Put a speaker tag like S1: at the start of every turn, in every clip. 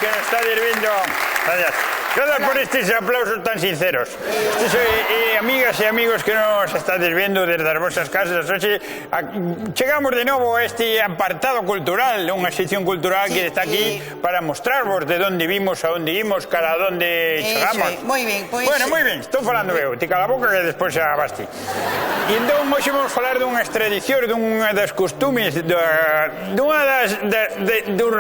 S1: que nos estáis viendo. Gracias. Gracias por estes aplausos tan sinceros. Amigas e amigos que nos estáis viendo desde as vosas casas, hoxe chegamos de novo a este apartado cultural, unha sección cultural que está aquí para mostrarvos de onde vimos, a onde imos, cara a onde chegamos.
S2: Moi ben, pois...
S1: Bueno, moi ben, estou falando eu, ti cala a boca que despois xa basti. E entón, hoxe vamos falar dunhas tradicións, dunha das costumes, dun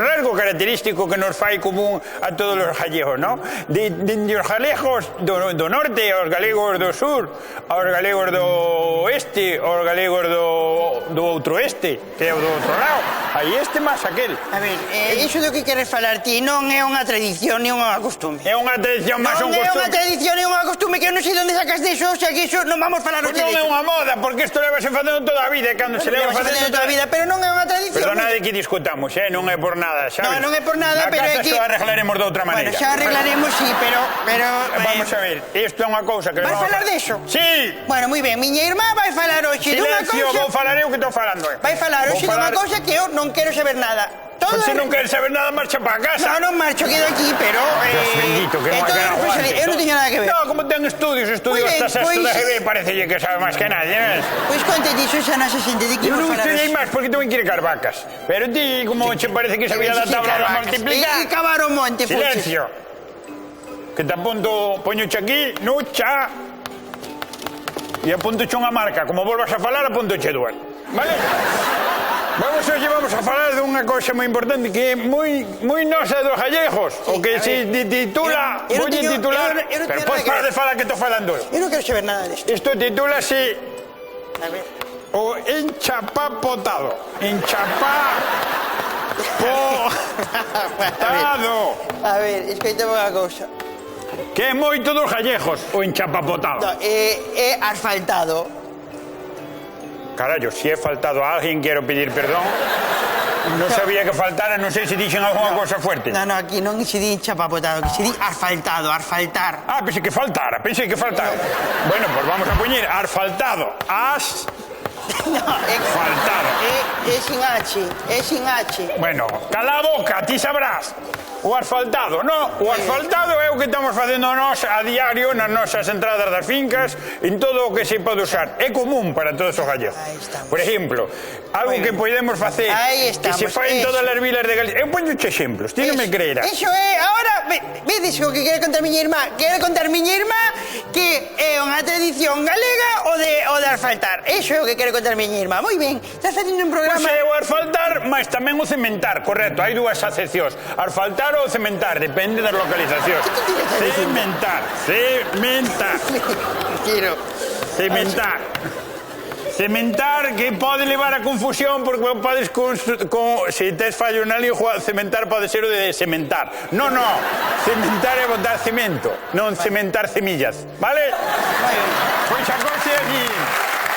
S1: rasgo característico que nos fai común a todos os gallegos, non? Dende os galegos do norte, aos galegos do sur, aos galegos do oeste, aos galegos do outro este, que é o do outro lado. Aí este máis aquel.
S2: A ver, iso do que queres falar ti non é unha tradición ni unha costume.
S1: É unha tradición máis un costume.
S2: Non é unha tradición ni unha costume, que eu non sei onde sacas diso, o sea que iso non vamos falar hoxe diso.
S1: Non é unha moda, porque isto levase facendo toda a vida, e cando se leva facendo
S2: toda a vida, pero non é unha tradición.
S1: Pero nada de que discutamos, non é por nada, sabes?
S2: Non é por nada, pero é que...
S1: Na casa xa arreglaremos de outra maneira.
S2: Bueno, xa arreglaremos, sí, pero...
S1: Vamos a ver, isto é unha cousa que...
S2: Vas falar diso?
S1: Sí!
S2: Bueno, moi ben, miña irmá vai falar hoxe dunha cousa...
S1: Silencio, vou falar eu que estou falando.
S2: Vai falar hoxe dunha cousa que eu non quero saber nada.
S1: Por si non queres saber nada, marcha para casa.
S2: Non marcho, quedo aquí, pero...
S1: Dios bendito, que non hai que aguante.
S2: Eu non teño nada que ver.
S1: No, como ten estudios hasta sexto da GB, parecelle que sabe máis que nadie, ves?
S2: Pois conte diso xa nosa xente de que imos falar.
S1: Eu non teñei máis porque tamén quere car vacas. Pero ti, como che parece que sabía da tabla de multiplicar...
S2: E cavar o monte, fuches.
S1: Silencio. Que te apunto, poñoche aquí, nucha... E apuntoche unha marca. Como volvas a falar, apuntoche dúas. Vale? Vamos a falar dunha cousa moi importante que é moi nosa dos gallegos, o que se titula, vou titular, pero podes parar de falar que estou falando eu.
S2: Eu non quero saber nada disto.
S1: Isto titúlase o enchapapotado. Enchapapotado.
S2: A ver, escoita unha cousa.
S1: Que é moito dos gallegos, o enchapapotado.
S2: É asfaltado.
S1: Carallo, si he faltado a alguien, quero pedir perdón. Non sabía que faltara, non sei se dixen alguna cousa fuerte.
S2: Non, aquí non se di chapapotado, que se di asfaltado, asfaltar.
S1: Ah, pensei que faltara. Bueno, pues vamos a poñer asfaltado. Asfaltado.
S2: É sin H.
S1: Bueno, cala a boca, ti sabrás. O asfaltado, non? O asfaltado é o que estamos facendo nós a diario nas nosas entradas das fincas, en todo o que se pode usar. É común para todos os gallegos. Por exemplo, algo que podemos facer que se fai en todas as vilas de Galicia. Eu poñoche exemplos, ti non me creerás.
S2: Iso é, agora, vedes o que quere contar miña irmá? Quere contar miña irmá que é unha tradición galega o de asfaltar. Iso é o que quere contar miña irmá. Moi ben, estás facendo un programa...
S1: Pois é o asfaltar, mas tamén o cementar, correcto. Hai dúas acepcións. Asfaltar ou cementar, depende das localizacións. Cementar. Cementar, que pode levar a confusión porque podes se tes fallo na lingua, cementar pode ser o de sementar. Non, cementar é botar cemento, non cementar semillas, vale? Pois a cosa é aquí.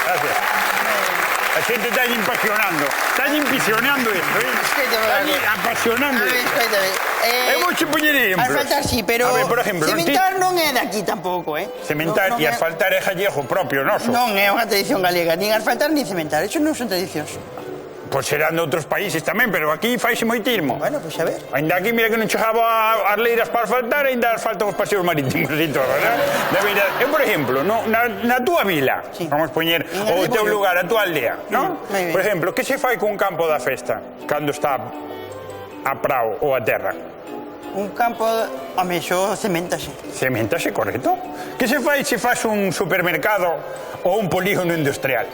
S1: Gracias. A xente está impresionando. Está impresionando isto, Está apasionando. Eu vou che poñer exemplos.
S2: Asfaltar sí, pero cementar non é daqui tampouco,
S1: Cementar e asfaltar é gallego propio, noso.
S2: Non é unha tradición galega, nin asfaltar nin cementar. Iso non son tradicións.
S1: Pois serán de outros países tamén, pero aquí faise moitismo.
S2: Bueno, pois a ver.
S1: Ainda aquí, mira que non chegaba as leiras para asfaltar, ainda asfaltan os paseos marítimos e todo, verdad? Eu, por exemplo, na túa vila, vamos poñer o teu lugar, a túa aldea, non? Por exemplo, que se fai cun campo da festa cando está a prao ou a terra?
S2: Un campo... Home, iso cementase.
S1: Cementase, correcto. Que se fai se faz un supermercado ou un polígono industrial?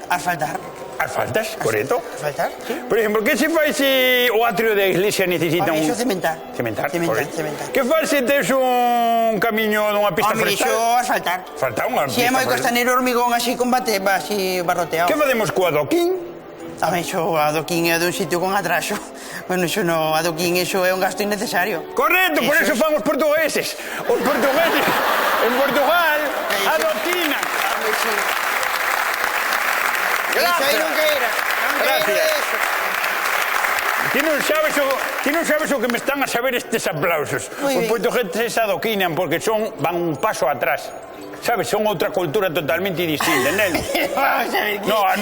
S2: Asfaltar.
S1: Asfaltas, correcto.
S2: Asfaltar, sí.
S1: Por exemplo, que se fai se o atrio da iglesia necesita un...
S2: Iso cementar.
S1: Cementar.
S2: Cementar.
S1: Que fai se tes un camiño dunha pista forestal?
S2: Iso asfaltar.
S1: Falta unha pista
S2: forestal. Si é moi costanero hormigón así combate, así barroteado.
S1: Que facemos co adoquín?
S2: Iso adoquín é dun sitio con atraso. Bueno, iso no, adoquín, iso é un gasto innecesario.
S1: Correcto, por eso fan os portugueses. Os portugueses, en Portugal, adoquinan. Gracias. Gracias. Ti non sabes o que me están a saber estes aplausos. Os portugueses adoquinan porque van un paso atrás. Sabes, son outra cultura totalmente distinta, nel.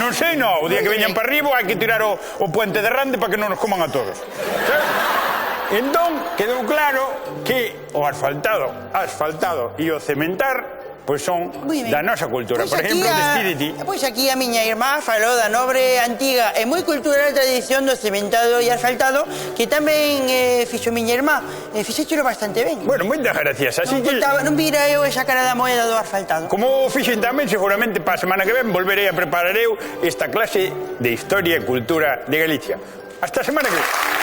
S1: Non sei, O día que veñan para arriba hai que tirar o puente de Rande para que non nos coman a todos. Sabes? Entón, quedou claro que o asfaltado e o cementar pois son da nosa cultura. Por exemplo, despídete.
S2: Pois aquí a miña irmá falou da nobre, antiga e moi cultural tradición do cementado e asfaltado que tamén fixo miña irmá. Fixéchelo bastante ben.
S1: Bueno, moitas gracias. Así que
S2: non vira eu esa cara da moeda do asfaltado.
S1: como fixen tamén, seguramente para a semana que ven volverei a preparar eu esta clase de historia e cultura de Galicia. Hasta a semana que ven.